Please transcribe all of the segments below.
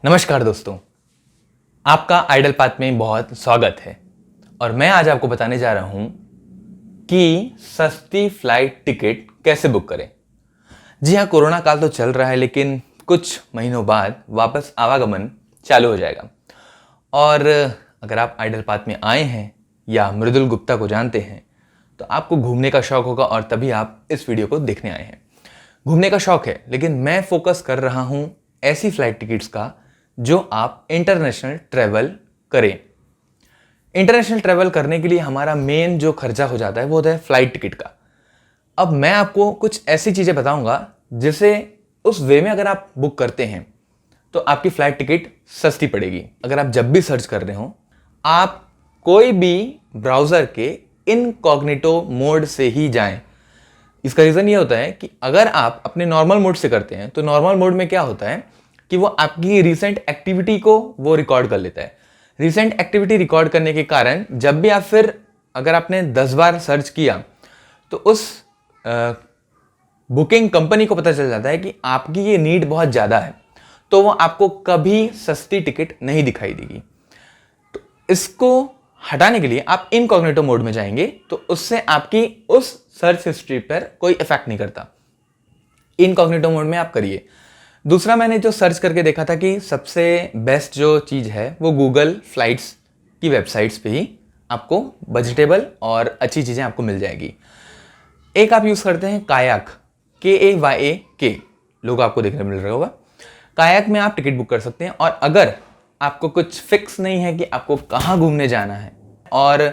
नमस्कार दोस्तों, आपका आइडल पाथ में बहुत स्वागत है। और मैं आज आपको बताने जा रहा हूं कि सस्ती फ्लाइट टिकट कैसे बुक करें। जी हाँ, कोरोना काल तो चल रहा है, लेकिन कुछ महीनों बाद वापस आवागमन चालू हो जाएगा। और अगर आप आइडल पाथ में आए हैं या मृदुल गुप्ता को जानते हैं तो आपको घूमने का शौक होगा और तभी आप इस वीडियो को देखने आए हैं। घूमने का शौक है, लेकिन मैं फोकस कर रहा हूं ऐसी फ्लाइट टिकट्स का जो आप इंटरनेशनल ट्रैवल करें। इंटरनेशनल ट्रैवल करने के लिए हमारा मेन जो खर्चा हो जाता है वो होता है फ्लाइट टिकट का। अब मैं आपको कुछ ऐसी चीज़ें बताऊंगा जिसे उस वे में अगर आप बुक करते हैं तो आपकी फ्लाइट टिकट सस्ती पड़ेगी। अगर आप जब भी सर्च कर रहे हो, आप कोई भी ब्राउज़र के इनकॉग्निटो मोड से ही जाएं। इसका रीज़न ये होता है कि अगर आप अपने नॉर्मल मोड से करते हैं तो नॉर्मल मोड में क्या होता है कि वो आपकी रीसेंट एक्टिविटी को वो रिकॉर्ड कर लेता है। रीसेंट एक्टिविटी रिकॉर्ड करने के कारण जब भी आप फिर अगर आपने 10 बार सर्च किया तो उस बुकिंग कंपनी को पता चल जाता है कि आपकी ये नीड बहुत ज़्यादा है, तो वो आपको कभी सस्ती टिकट नहीं दिखाई देगी। तो इसको हटाने के लिए आप इनकॉग्निटो मोड में जाएंगे तो उससे आपकी उस सर्च हिस्ट्री पर कोई इफेक्ट नहीं करता। इनकॉग्निटो मोड में आप करिए। दूसरा, मैंने जो सर्च करके देखा था कि सबसे बेस्ट जो चीज़ है वो गूगल फ्लाइट्स की वेबसाइट्स पे ही आपको बजटेबल और अच्छी चीज़ें आपको मिल जाएगी। एक आप यूज़ करते हैं कायाक, KAYAK, लोगो आपको देखने मिल रहा होगा। कायाक में आप टिकट बुक कर सकते हैं। और अगर आपको कुछ फिक्स नहीं है कि आपको कहाँ घूमने जाना है और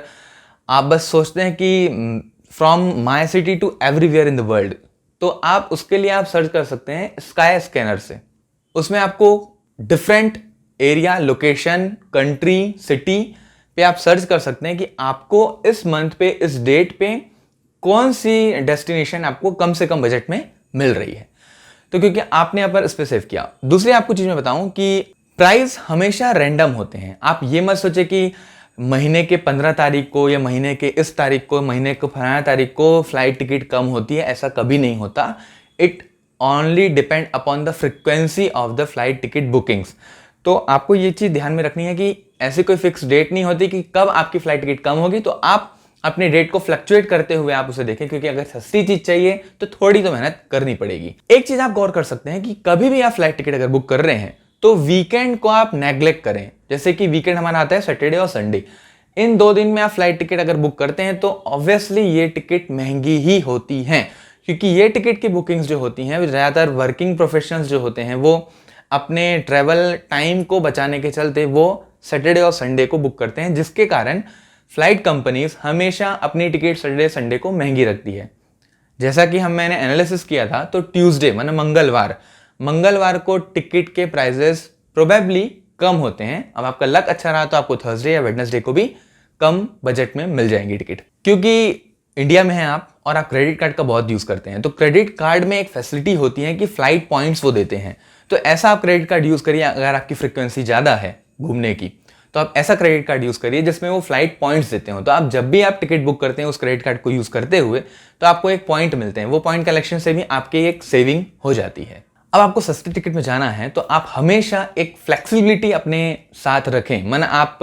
आप बस सोचते हैं कि from my city to everywhere in the world, तो आप उसके लिए आप सर्च कर सकते हैं स्काई स्कैनर से। उसमें आपको different area, location, country, city पे आप सर्च कर सकते हैं कि आपको इस मंथ पे, इस डेट पे कौन सी डेस्टिनेशन आपको कम से कम बजट में मिल रही है। तो क्योंकि आपने यहाँ पर इस पे सेव किया। दूसरी आपको चीज़ मैं बताऊं कि प्राइस हमेशा रैंडम होते हैं। आप ये मत सोचे कि महीने के 15 तारीख को या महीने के इस तारीख को, महीने को फलाना तारीख को फ्लाइट टिकट कम होती है, ऐसा कभी नहीं होता। It only depend upon the frequency of the flight ticket bookings. तो आपको ये चीज़ ध्यान में रखनी है कि ऐसी कोई फिक्स डेट नहीं होती कि कब आपकी फ्लाइट टिकट कम होगी। तो आप अपने डेट को फ्लक्चुएट करते हुए आप उसे देखें, क्योंकि अगर सस्ती चीज़ चाहिए तो थोड़ी तो मेहनत करनी पड़ेगी। एक चीज़ आप गौर कर सकते हैं कि कभी भी आप फ्लाइट टिकट अगर बुक कर रहे हैं तो वीकेंड को आप नेग्लेक्ट करें। जैसे कि वीकेंड हमारा आता है सैटरडे और संडे। इन 2 दिन में आप फ्लाइट टिकट अगर बुक करते हैं तो ऑब्वियसली ये टिकट महंगी ही होती हैं, क्योंकि ये टिकट की बुकिंग्स जो होती हैं ज़्यादातर वर्किंग प्रोफेशनल्स जो होते हैं वो अपने ट्रैवल टाइम को बचाने के चलते वो सैटरडे और संडे को बुक करते हैं, जिसके कारण फ्लाइट कंपनीज हमेशा अपनी टिकट सैटरडे संडे को महंगी रखती है। जैसा कि मैंने एनालिसिस किया था तो ट्यूसडे माना मंगलवार को टिकट के प्राइजेस प्रोबेबली कम होते हैं। अब आपका लक अच्छा रहा तो आपको थर्सडे या वेडनेसडे को भी कम बजट में मिल जाएंगी टिकट। क्योंकि इंडिया में हैं आप और आप क्रेडिट कार्ड का बहुत यूज़ करते हैं, तो क्रेडिट कार्ड में एक फैसिलिटी होती है कि फ्लाइट पॉइंट्स वो देते हैं। तो ऐसा आप क्रेडिट कार्ड यूज़ करिए। अगर आपकी फ्रिक्वेंसी ज़्यादा है घूमने की तो आप ऐसा क्रेडिट कार्ड यूज़ करिए जिसमें वो फ्लाइट पॉइंट्स देते हो। तो आप जब भी आप टिकट बुक करते हैं उस क्रेडिट कार्ड को यूज़ करते हुए तो आपको एक पॉइंट मिलते हैं। वो पॉइंट कलेक्शन से भी आपकी एक सेविंग हो जाती है। अब आपको सस्ती टिकट में जाना है तो आप हमेशा एक फ्लेक्सिबिलिटी अपने साथ रखें। माना आप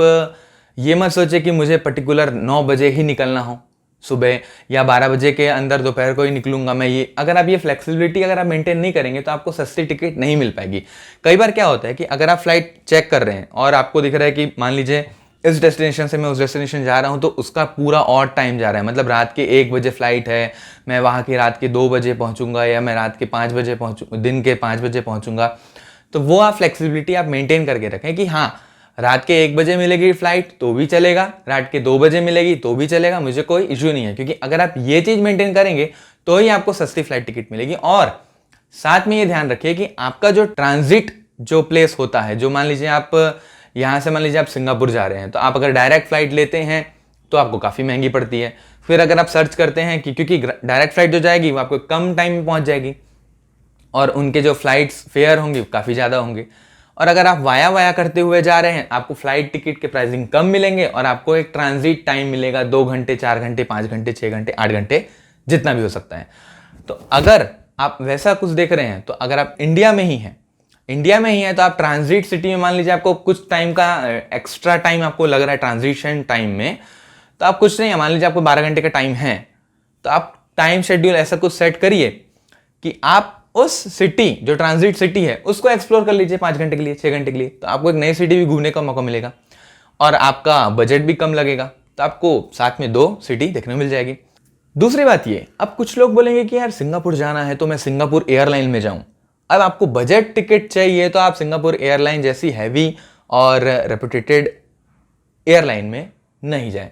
ये मत सोचे कि मुझे पर्टिकुलर 9 बजे ही निकलना हो सुबह या 12 बजे के अंदर दोपहर को ही निकलूंगा मैं। ये अगर आप ये फ्लेक्सिबिलिटी अगर आप मेंटेन नहीं करेंगे तो आपको सस्ती टिकट नहीं मिल पाएगी। कई बार क्या होता है कि अगर आप फ्लाइट चेक कर रहे हैं और आपको दिख रहा है कि मान लीजिए इस डेस्टिनेशन से मैं उस डेस्टिनेशन जा रहा हूं तो उसका पूरा और टाइम जा रहा है, मतलब रात के 1 बजे फ्लाइट है, मैं वहां की रात के 2 बजे पहुंचूंगा या मैं रात के 5 बजे दिन के 5 बजे पहुंचूंगा। तो वो आप फ्लेक्सिबिलिटी आप मेंटेन करके रखें कि हाँ, रात के 1 बजे मिलेगी फ्लाइट तो भी चलेगा, रात के 2 बजे मिलेगी तो भी चलेगा, मुझे कोई इशू नहीं है। क्योंकि अगर आप ये चीज़ मेंटेन करेंगे तो ही आपको सस्ती फ्लाइट टिकट मिलेगी। और साथ में ये ध्यान रखिए कि आपका जो ट्रांजिट जो प्लेस होता है, जो मान लीजिए आप यहाँ से मान लीजिए आप सिंगापुर जा रहे हैं तो आप अगर डायरेक्ट फ्लाइट लेते हैं तो आपको काफ़ी महंगी पड़ती है। फिर अगर आप सर्च करते हैं कि क्योंकि डायरेक्ट फ्लाइट जो जाएगी वो आपको कम टाइम में पहुँच जाएगी और उनके जो फ्लाइट्स फेयर होंगे काफ़ी ज़्यादा होंगे। और अगर आप वाया करते हुए जा रहे हैं आपको फ्लाइट टिकट के प्राइसिंग कम मिलेंगे और आपको एक ट्रांजिट टाइम मिलेगा 2 घंटे, 4 घंटे, 5 घंटे, 6 घंटे, 8 घंटे, जितना भी हो सकता है। तो अगर आप वैसा कुछ देख रहे हैं तो अगर आप इंडिया में ही हैं इंडिया में ही है तो आप ट्रांजिट सिटी में मान लीजिए आपको कुछ टाइम का एक्स्ट्रा टाइम आपको लग रहा है ट्रांजिशन टाइम में, तो आप कुछ नहीं है, मान लीजिए आपको 12 घंटे का टाइम है, तो आप टाइम शेड्यूल ऐसा कुछ सेट करिए कि आप उस सिटी जो ट्रांजिट सिटी है उसको एक्सप्लोर कर लीजिए 5 घंटे के लिए, 6 घंटे के लिए, तो आपको एक नई सिटी भी घूमने का मौका मिलेगा और आपका बजट भी कम लगेगा, तो आपको साथ में 2 सिटी देखने को मिल जाएगी। दूसरी बात ये, अब कुछ लोग बोलेंगे कि यार सिंगापुर जाना है तो मैं सिंगापुर एयरलाइन में जाऊं। अब आपको बजट टिकट चाहिए तो आप सिंगापुर एयरलाइन जैसी हैवी और रेपुटेटेड एयरलाइन में नहीं जाएं।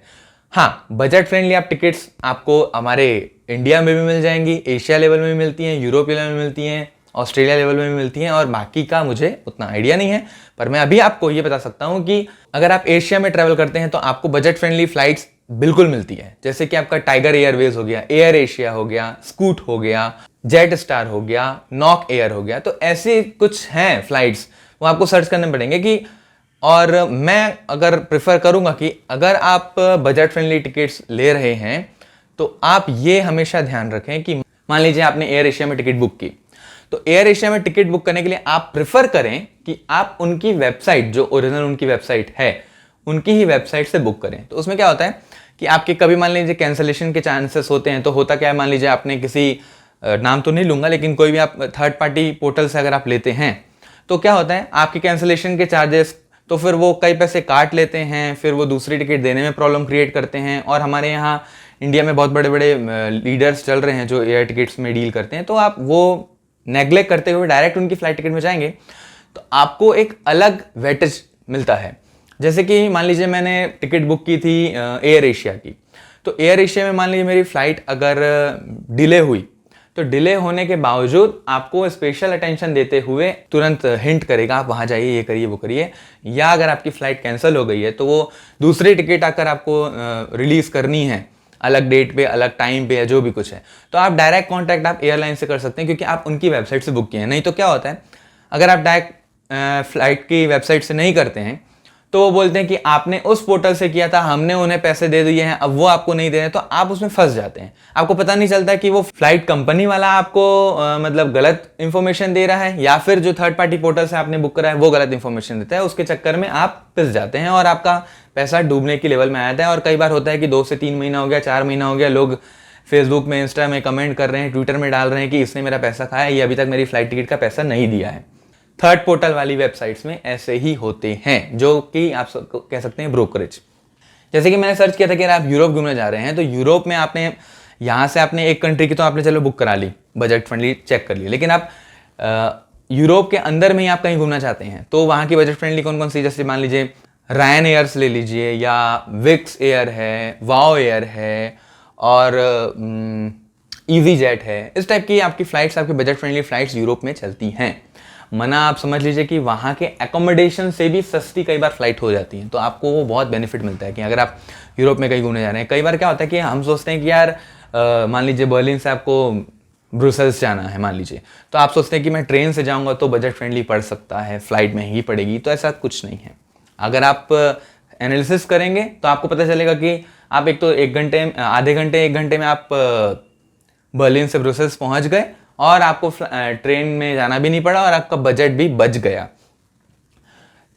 हाँ, बजट फ्रेंडली आप टिकट्स आपको हमारे इंडिया में भी मिल जाएंगी, एशिया लेवल में भी मिलती हैं, यूरोप लेवल में मिलती हैं, ऑस्ट्रेलिया लेवल में भी मिलती हैं, और बाकी का मुझे उतना आइडिया नहीं है, पर मैं अभी आपको ये बता सकता हूँ कि अगर आप एशिया में ट्रैवल करते हैं तो आपको बजट फ्रेंडली फ्लाइट्स बिल्कुल मिलती है। जैसे कि आपका टाइगर एयरवेज हो गया, एयर एशिया हो गया, स्कूट हो गया, जेट स्टार हो गया, नॉक एयर हो गया, तो ऐसे कुछ हैं फ्लाइट्स, वो आपको सर्च करने पड़ेंगे कि, और मैं अगर प्रेफर करूंगा कि अगर आप बजट फ्रेंडली टिकट्स ले रहे हैं तो आप ये हमेशा ध्यान रखें कि मान लीजिए आपने एयर एशिया में टिकट बुक की, तो एयर एशिया में टिकट बुक करने के लिए आप प्रेफर करें कि आप उनकी वेबसाइट, जो ओरिजिनल उनकी वेबसाइट है, उनकी ही वेबसाइट से बुक करें। तो उसमें क्या होता है कि आपके कभी मान लीजिए कैंसिलेशन के चांसेस होते हैं, तो होता क्या है, मान लीजिए आपने किसी, नाम तो नहीं लूंगा, लेकिन कोई भी आप थर्ड पार्टी पोर्टल से अगर आप लेते हैं तो क्या होता है, आपके कैंसिलेशन के चार्जेस, तो फिर वो कई पैसे काट लेते हैं, फिर वो दूसरी टिकट देने में प्रॉब्लम क्रिएट करते हैं। और हमारे यहाँ इंडिया में बहुत बड़े बड़े लीडर्स चल रहे हैं जो एयर टिकट्स में डील करते हैं, तो आप वो नेग्लेक्ट करते हुए डायरेक्ट उनकी फ्लाइट टिकट में जाएंगे तो आपको एक अलग वेटेज मिलता है। जैसे कि मान लीजिए मैंने टिकट बुक की थी एयर एशिया की, तो एयर एशिया में मान लीजिए मेरी फ्लाइट अगर डिले हुई, तो डिले होने के बावजूद आपको स्पेशल अटेंशन देते हुए तुरंत हिंट करेगा, आप वहाँ जाइए, ये करिए, वो करिए। या अगर आपकी फ्लाइट कैंसिल हो गई है तो वो दूसरी टिकट आकर आपको रिलीज करनी है अलग डेट पे, अलग टाइम पे, या जो भी कुछ है, तो आप डायरेक्ट कॉन्टैक्ट आप एयरलाइन से कर सकते हैं, क्योंकि आप उनकी वेबसाइट से बुक किए हैं। नहीं तो क्या होता है, अगर आप डायरेक्ट फ्लाइट की वेबसाइट से नहीं करते हैं तो वो बोलते हैं कि आपने उस पोर्टल से किया था, हमने उन्हें पैसे दे दिए हैं, अब वो आपको नहीं दे रहे, तो आप उसमें फंस जाते हैं। आपको पता नहीं चलता कि वो फ्लाइट कंपनी वाला आपको मतलब गलत इंफॉर्मेशन दे रहा है, या फिर जो थर्ड पार्टी पोर्टल से आपने बुक करा है वो गलत इंफॉर्मेशन देता है। उसके चक्कर में आप पिस जाते हैं और आपका पैसा डूबने की लेवल में आ जाता है। और कई बार होता है कि 2 से 3 महीना हो गया, 4 महीना हो गया, लोग फेसबुक में, इंस्टा में कमेंट कर रहे हैं, ट्विटर में डाल रहे हैं कि इसने मेरा पैसा खाया, ये अभी तक मेरी फ्लाइट टिकट का पैसा नहीं दिया है। थर्ड पोर्टल वाली वेबसाइट्स में ऐसे ही होते हैं, जो कि आप कह सकते हैं ब्रोकरेज। जैसे कि मैंने सर्च किया था कि अगर आप यूरोप घूमने जा रहे हैं, तो यूरोप में आपने यहाँ से आपने एक कंट्री की तो आपने चलो बुक करा ली, बजट फ्रेंडली चेक कर ली, लेकिन आप यूरोप के अंदर में ही आप कहीं घूमना चाहते हैं, तो वहाँ की बजट फ्रेंडली कौन कौन सी, जैसे मान लीजिए रायन एयर्स ले लीजिए, या विक्स एयर है, वाओ एयर है, और ईजी जेट है। इस टाइप की आपकी फ्लाइट्स, आपकी बजट फ्रेंडली फ्लाइट्स यूरोप में चलती हैं। मना आप समझ लीजिए कि वहाँ के एकोमोडेशन से भी सस्ती कई बार फ्लाइट हो जाती है, तो आपको वो बहुत बेनिफिट मिलता है कि अगर आप यूरोप में कहीं घूमने जा रहे हैं। कई बार क्या होता है कि हम सोचते हैं कि यार मान लीजिए बर्लिन से आपको ब्रुसेल्स जाना है मान लीजिए, तो आप सोचते हैं कि मैं ट्रेन से जाऊँगा तो बजट फ्रेंडली पड़ सकता है, फ्लाइट महंगी पड़ेगी, तो ऐसा कुछ नहीं है। अगर आप एनालिसिस करेंगे तो आपको पता चलेगा कि आप एक तो 1 घंटे, आधे घंटे, 1 घंटे में आप बर्लिन से ब्रुसेल्स पहुँच गए और आपको ट्रेन में जाना भी नहीं पड़ा और आपका बजट भी बच गया।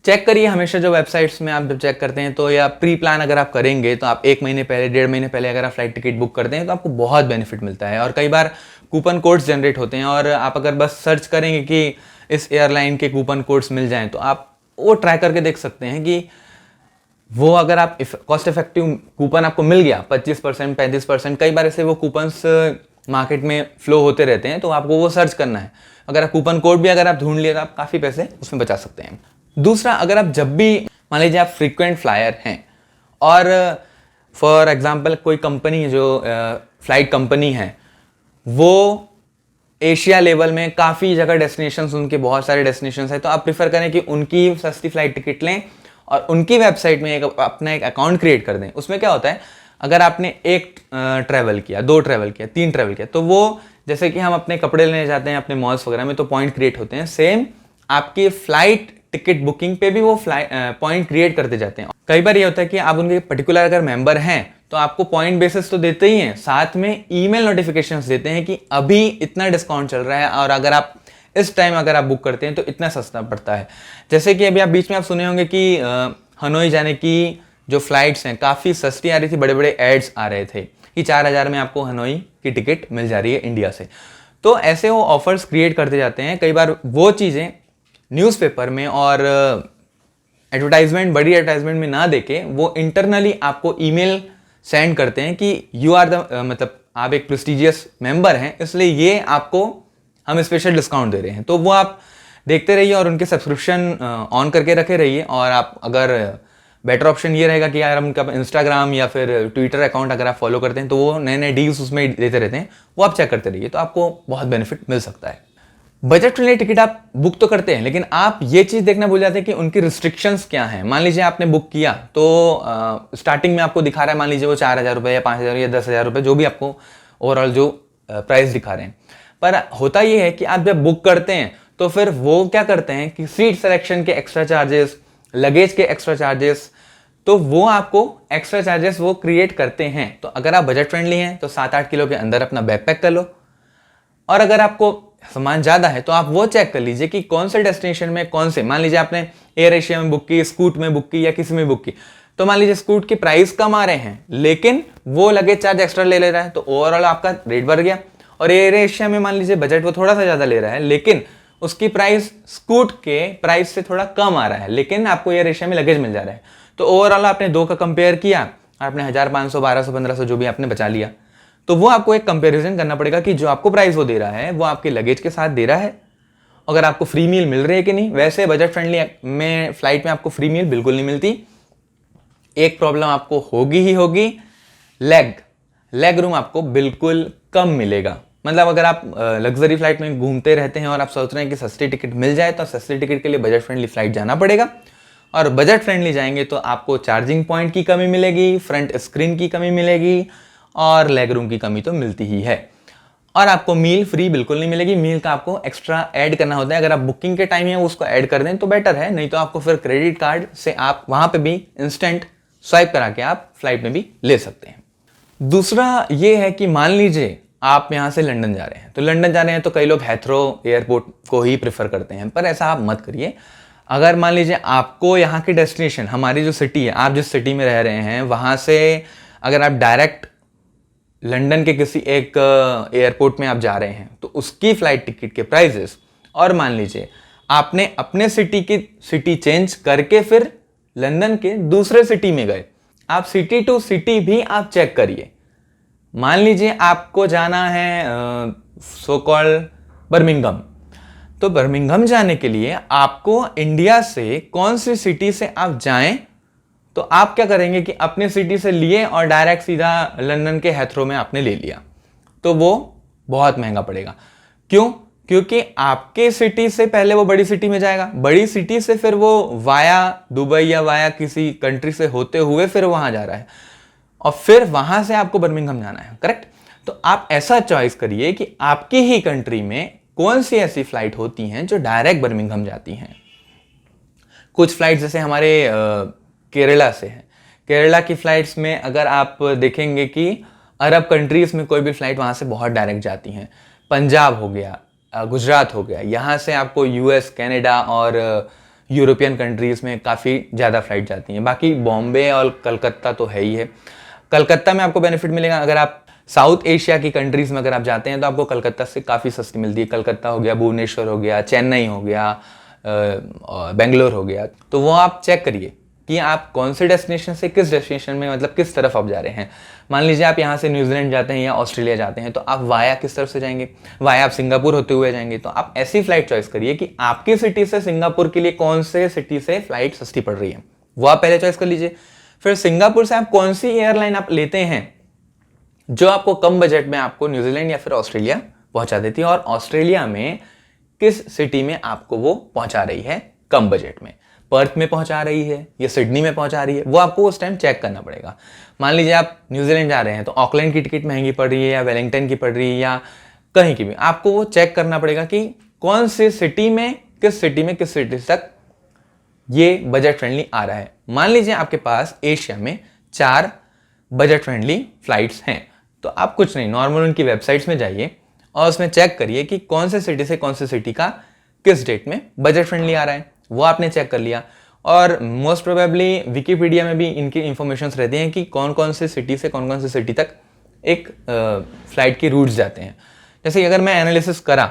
चेक करिए हमेशा जो वेबसाइट्स में आप जब चेक करते हैं तो, या प्री प्लान अगर आप करेंगे तो आप 1 महीने पहले, 1.5 महीने पहले अगर आप फ्लाइट टिकट बुक करते हैं तो आपको बहुत बेनिफिट मिलता है। और कई बार कूपन कोड्स जनरेट होते हैं, और आप अगर बस सर्च करेंगे कि इस एयरलाइन के कूपन कोड्स मिल जाएं तो आप वो ट्राई करके देख सकते हैं कि वो अगर आप कॉस्ट इफेक्टिव कूपन आपको मिल गया 25%, 35%, कई बार ऐसे वो कूपन्स मार्केट में फ्लो होते रहते हैं, तो आपको वो सर्च करना है। अगर आप कूपन कोड भी अगर आप ढूंढ लिए तो आप काफ़ी पैसे उसमें बचा सकते हैं। दूसरा, अगर आप जब भी मान लीजिए आप फ्रीक्वेंट फ्लायर हैं और फॉर एग्जांपल कोई कंपनी जो फ्लाइट कंपनी है वो एशिया लेवल में काफ़ी जगह डेस्टिनेशंस, उनके बहुत सारे डेस्टिनेशंस हैं, तो आप प्रीफर करें कि उनकी सस्ती फ्लाइट टिकट लें और उनकी वेबसाइट में अपना एक अकाउंट क्रिएट कर दें। उसमें क्या होता है, अगर आपने 1 ट्रैवल किया, 2 ट्रैवल किया, 3 ट्रैवल किया, तो वो जैसे कि हम अपने कपड़े लेने जाते हैं अपने मॉल्स वगैरह में, तो पॉइंट क्रिएट होते हैं, सेम आपकी फ्लाइट टिकट बुकिंग पे भी वो पॉइंट क्रिएट करते जाते हैं। कई बार ये होता है कि आप उनके पर्टिकुलर अगर मेंबर हैं तो आपको पॉइंट बेसिस तो देते ही हैं, साथ में ईमेल नोटिफिकेशंस देते हैं कि अभी इतना डिस्काउंट चल रहा है, और अगर आप इस टाइम अगर आप बुक करते हैं तो इतना सस्ता पड़ता है। जैसे कि अभी आप बीच में आप सुने होंगे कि हनोई जाने की जो फ्लाइट्स हैं काफ़ी सस्ती आ रही थी, बड़े बड़े एड्स आ रहे थे कि 4,000 में आपको हनोई की टिकट मिल जा रही है इंडिया से। तो ऐसे वो ऑफर्स क्रिएट करते जाते हैं। कई बार वो चीज़ें न्यूज़पेपर में और एडवर्टाइजमेंट, बड़ी एडवर्टाइजमेंट में ना देके वो इंटरनली आपको ईमेल सेंड करते हैं कि यू आर द मतलब आप एक प्रेस्टिजियस मेंबर हैं, इसलिए ये आपको हम स्पेशल डिस्काउंट दे रहे हैं। तो वो आप देखते रहिए और उनके सब्सक्रिप्शन ऑन करके रखे रहिए। और आप अगर बेटर ऑप्शन ये रहेगा कि यार हम उनका इंस्टाग्राम या फिर ट्विटर अकाउंट अगर आप फॉलो करते हैं तो वो नए नए डील्स उसमें देते रहते हैं, वो आप चेक करते रहिए, तो आपको बहुत बेनिफिट मिल सकता है। बजट फ्रेंडली टिकट आप बुक तो करते हैं, लेकिन आप ये चीज़ देखना भूल जाते हैं कि उनकी रिस्ट्रिक्शंस क्या हैं। मान लीजिए आपने बुक किया तो स्टार्टिंग में आपको दिखा रहा है, मान लीजिए वो 4,000 रुपये या 5,000 या 10,000 रुपये, जो भी आपको ओवरऑल जो प्राइस दिखा रहे हैं। पर होता ये है कि आप जब बुक करते हैं तो फिर वो क्या करते हैं कि सीट सिलेक्शन के एक्स्ट्रा चार्जेस, लगेज के एक्स्ट्रा चार्जेस, तो वो आपको एक्स्ट्रा चार्जेस वो क्रिएट करते हैं। तो अगर आप बजट फ्रेंडली हैं तो 7-8 किलो के अंदर अपना बैकपैक कर लो। और अगर आपको सामान ज़्यादा है तो आप वो चेक कर लीजिए कि कौन से डेस्टिनेशन में कौन से, मान लीजिए आपने एयर एशिया में बुक की, स्कूट में बुक की या किसी में बुक की, तो मान लीजिए स्कूट की प्राइस कम आ रहे हैं लेकिन वो लगेज चार्ज एक्स्ट्रा ले रहा है, तो ओवरऑल आपका रेट बढ़ गया। और एयर एशिया में मान लीजिए बजट वो थोड़ा सा ज़्यादा ले रहा है लेकिन उसकी प्राइस स्कूट के प्राइस से थोड़ा कम आ रहा है, लेकिन आपको एयर एशिया में लगेज मिल जा रहा है। तो ओवरऑल आपने दो का कंपेयर किया, आपने 1,500, 1,200, 1,500 जो भी आपने बचा लिया, तो वो आपको एक कंपैरिजन करना पड़ेगा कि जो आपको प्राइस वो दे रहा है वो आपके लगेज के साथ दे रहा है, अगर आपको फ्री मील मिल रही है कि नहीं। वैसे बजट फ्रेंडली में फ्लाइट में आपको फ्री मील बिल्कुल नहीं मिलती। एक प्रॉब्लम आपको होगी ही होगी, लेग रूम आपको बिल्कुल कम मिलेगा। मतलब अगर आप लग्जरी फ्लाइट में घूमते रहते हैं और आप सोच रहे हैं कि सस्ती टिकट मिल जाए, तो सस्ती टिकट के लिए बजट फ्रेंडली फ्लाइट जाना पड़ेगा। और बजट फ्रेंडली जाएंगे तो आपको चार्जिंग पॉइंट की कमी मिलेगी, फ्रंट स्क्रीन की कमी मिलेगी और लेग रूम की कमी तो मिलती ही है। और आपको मील फ्री बिल्कुल नहीं मिलेगी, मील का आपको एक्स्ट्रा ऐड करना होता है। अगर आप बुकिंग के टाइम है उसको ऐड कर दें तो बेटर है, नहीं तो आपको फिर क्रेडिट कार्ड से आप वहां पे भी इंस्टेंट स्वाइप करा के आप फ्लाइट में भी ले सकते हैं। दूसरा ये है कि मान लीजिए आप यहाँ से लंदन जा रहे हैं, तो लंदन जा रहे हैं तो कई लोग हेथ्रो एयरपोर्ट को ही प्रेफर करते हैं, पर ऐसा आप मत करिए। अगर मान लीजिए आपको यहाँ की डेस्टिनेशन, हमारी जो सिटी है, आप जिस सिटी में रह रहे हैं वहाँ से अगर आप डायरेक्ट लंदन के किसी एक एयरपोर्ट में आप जा रहे हैं तो उसकी फ्लाइट टिकट के प्राइजेस, और मान लीजिए आपने अपने सिटी की सिटी चेंज करके फिर लंदन के दूसरे सिटी में गए, आप सिटी टू सिटी भी आप चेक करिए। मान लीजिए आपको जाना है सो कॉल्ड बर्मिंघम, तो बर्मिंघम जाने के लिए आपको इंडिया से कौन सी सिटी से आप जाएं, तो आप क्या करेंगे कि अपने सिटी से लिए और डायरेक्ट सीधा लंदन के हेथ्रो में आपने ले लिया, तो वो बहुत महंगा पड़ेगा। क्यों? क्योंकि आपके सिटी से पहले वो बड़ी सिटी में जाएगा, बड़ी सिटी से फिर वो वाया दुबई या वाया किसी कंट्री से होते हुए फिर वहां जा रहा है और फिर वहां से आपको बर्मिंघम जाना है, करेक्ट। तो आप ऐसा चॉइस करिए कि आपकी ही कंट्री में कौन सी ऐसी फ्लाइट होती हैं जो डायरेक्ट बर्मिंघम जाती हैं। कुछ फ्लाइट जैसे हमारे केरला से है, केरला की फ्लाइट्स में अगर आप देखेंगे कि अरब कंट्रीज में कोई भी फ्लाइट वहाँ से बहुत डायरेक्ट जाती हैं। पंजाब हो गया, गुजरात हो गया, यहाँ से आपको यूएस, कनाडा और यूरोपियन कंट्रीज में काफ़ी ज़्यादा फ्लाइट जाती हैं। बाकी बॉम्बे और कलकत्ता तो है ही है। कलकत्ता में आपको बेनिफिट मिलेगा, अगर आप साउथ एशिया की कंट्रीज में अगर आप जाते हैं तो आपको कलकत्ता से काफ़ी सस्ती मिलती है। कलकत्ता हो गया, भुवनेश्वर हो गया, चेन्नई हो गया, बेंगलोर हो गया, तो वो आप चेक करिए कि आप कौन से डेस्टिनेशन से किस डेस्टिनेशन में, मतलब किस तरफ आप जा रहे हैं। मान लीजिए आप यहाँ से न्यूजीलैंड जाते हैं या ऑस्ट्रेलिया जाते हैं, तो आप वाया किस तरफ से जाएंगे, वाया आप सिंगापुर होते हुए जाएंगे। तो आप ऐसी फ्लाइट चॉइस करिए कि आपकी सिटी से सिंगापुर के लिए कौन से सिटी से फ्लाइट सस्ती पड़ रही है, वो आप पहले चॉइस कर लीजिए। फिर सिंगापुर से आप कौन सी एयरलाइन आप लेते हैं जो आपको कम बजट में आपको न्यूजीलैंड या फिर ऑस्ट्रेलिया पहुंचा देती है, और ऑस्ट्रेलिया में किस सिटी में आपको वो पहुंचा रही है कम बजट में, पर्थ में पहुंचा रही है या सिडनी में पहुंचा रही है, वो आपको उस टाइम चेक करना पड़ेगा। मान लीजिए आप न्यूजीलैंड जा रहे हैं तो ऑकलैंड की टिकट महंगी पड़ रही है या वेलिंगटन की पड़ रही है या कहीं की भी, आपको वो चेक करना पड़ेगा कि कौन सी सिटी में किस सिटी तक ये बजट फ्रेंडली आ रहा है। मान लीजिए आपके पास एशिया में 4 बजट फ्रेंडली फ्लाइट्स हैं, तो आप कुछ नहीं, नॉर्मल उनकी वेबसाइट्स में जाइए और उसमें चेक करिए कि कौन से सिटी से कौन से सिटी का किस डेट में बजट फ्रेंडली आ रहा है, वो आपने चेक कर लिया। और मोस्ट प्रोबेबली विकीपीडिया में भी इनकी इंफॉर्मेशंस रहती हैं कि कौन कौन से सिटी से कौन कौन से सिटी तक एक फ्लाइट की रूट्स जाते हैं। जैसे कि अगर मैं एनालिसिस करा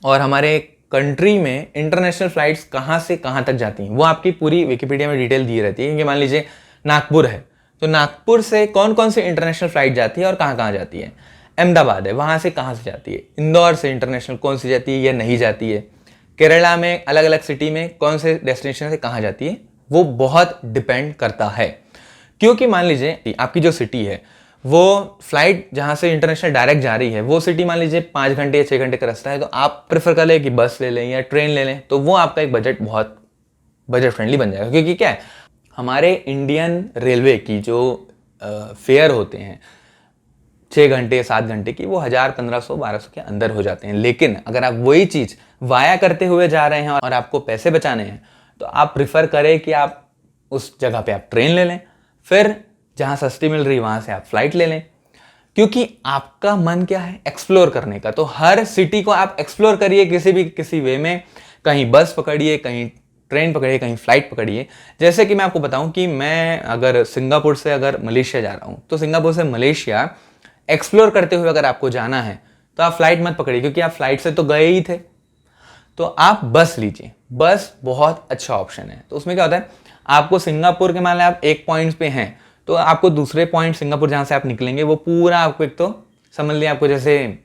और हमारे कंट्री में इंटरनेशनल फ्लाइट्स कहाँ से कहाँ तक जाती हैं, वो आपकी पूरी विकिपीडिया में डिटेल दी रहती है। क्योंकि मान लीजिए नागपुर है, तो नागपुर से कौन कौन सी इंटरनेशनल फ्लाइट जाती है और कहाँ कहाँ जाती है। अहमदाबाद है, वहाँ से कहाँ से जाती है। इंदौर से इंटरनेशनल कौन सी जाती है या नहीं जाती है। केरला में अलग अलग सिटी में कौन से डेस्टिनेशन से कहाँ जाती है, वो बहुत डिपेंड करता है। क्योंकि मान लीजिए आपकी जो सिटी है, वो फ्लाइट जहाँ से इंटरनेशनल डायरेक्ट जा रही है, वो सिटी मान लीजिए 5 घंटे या 6 घंटे का रास्ता है, तो आप प्रेफर कर लें कि बस ले लें या ट्रेन ले लें, तो वो आपका एक बजट बहुत बजट फ्रेंडली बन जाएगा। क्योंकि क्या है, हमारे इंडियन रेलवे की जो फेयर होते हैं 6 घंटे 7 घंटे की, वो 1000, 1500, 1200 के अंदर हो जाते हैं। लेकिन अगर आप वही चीज़ वाया करते हुए जा रहे हैं और आपको पैसे बचाने हैं, तो आप प्रिफर करें कि आप उस जगह पे आप ट्रेन ले लें, फिर जहाँ सस्ती मिल रही वहाँ से आप फ्लाइट ले लें। क्योंकि आपका मन क्या है, एक्सप्लोर करने का। तो हर सिटी को आप एक्सप्लोर करिए किसी वे में। कहीं बस पकड़िए, कहीं ट्रेन पकड़िए, कहीं फ्लाइट पकड़िए। जैसे कि मैं आपको बताऊं कि मैं अगर सिंगापुर से अगर मलेशिया जा रहा हूं, तो सिंगापुर से मलेशिया एक्सप्लोर करते हुए अगर आपको जाना है, तो आप फ्लाइट मत पकड़िए, क्योंकि आप फ्लाइट से तो गए ही थे। तो आप बस लीजिए, बस बहुत अच्छा ऑप्शन है। तो उसमें क्या होता है, आपको सिंगापुर के मान लें आप एक पॉइंट पे हैं, तो आपको दूसरे पॉइंट सिंगापुर जहां से आप निकलेंगे, वो पूरा आपको एक तो समझ लिया, आपको जैसे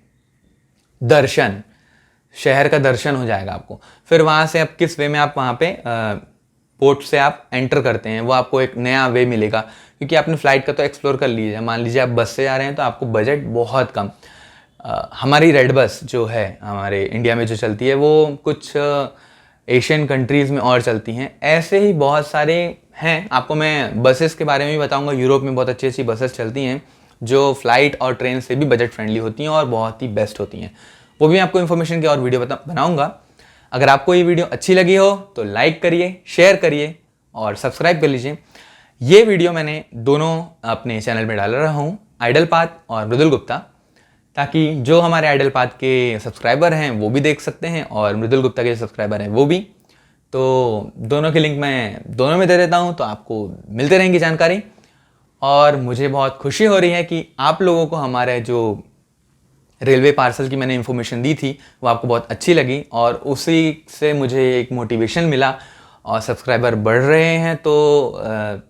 दर्शन, शहर का दर्शन हो जाएगा आपको। फिर वहां से आप किस वे में आप वहां पे पोर्ट से आप एंटर करते हैं, वो आपको एक नया वे मिलेगा। क्योंकि आपने फ्लाइट का तो एक्सप्लोर कर लीजिए। मान लीजिए आप बस से जा रहे हैं, तो आपको बजट बहुत कम। हमारी रेड बस जो है हमारे इंडिया में जो चलती है, वो कुछ एशियन कंट्रीज़ में और चलती हैं। ऐसे ही बहुत सारे हैं। आपको मैं बसेस के बारे में भी बताऊंगा। यूरोप में बहुत अच्छी अच्छी बसेस चलती हैं जो फ्लाइट और ट्रेन से भी बजट फ्रेंडली होती हैं और बहुत ही बेस्ट होती हैं। वो भी आपको इन्फॉर्मेशन की और वीडियो बनाऊंगा। अगर आपको ये वीडियो अच्छी लगी हो तो लाइक करिए, शेयर करिए और सब्सक्राइब कर लीजिए। ये वीडियो मैंने दोनों अपने चैनल में डाल रहा हूँ, आइडल पाथ और मृदुल गुप्ता, ताकि जो हमारे आइडल पाथ के सब्सक्राइबर हैं वो भी देख सकते हैं और मृदुल गुप्ता के सब्सक्राइबर हैं वो भी। तो दोनों के लिंक मैं दोनों में दे देता हूँ, तो आपको मिलते रहेंगी जानकारी। और मुझे बहुत खुशी हो रही है कि आप लोगों को हमारे जो रेलवे पार्सल की मैंने इन्फॉर्मेशन दी थी वो आपको बहुत अच्छी लगी, और उसी से मुझे एक मोटिवेशन मिला और सब्सक्राइबर बढ़ रहे हैं। तो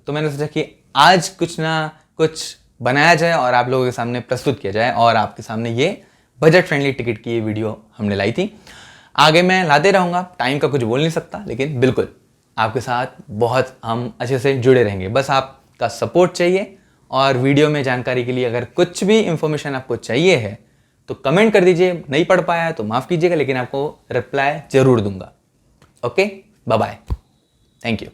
मैंने सोचा कि आज कुछ ना कुछ बनाया जाए और आप लोगों के सामने प्रस्तुत किया जाए, और आपके सामने ये बजट फ्रेंडली टिकट की ये वीडियो हमने लाई थी। आगे मैं लाते रहूँगा। टाइम का कुछ बोल नहीं सकता, लेकिन बिल्कुल आपके साथ बहुत हम अच्छे से जुड़े रहेंगे। बस आपका सपोर्ट चाहिए। और वीडियो में जानकारी के लिए अगर कुछ भी इंफॉर्मेशन आपको चाहिए है तो कमेंट कर दीजिए। नहीं पढ़ पाया तो माफ़ कीजिएगा, लेकिन आपको रिप्लाई जरूर दूंगा। Okay, bye bye, thank you.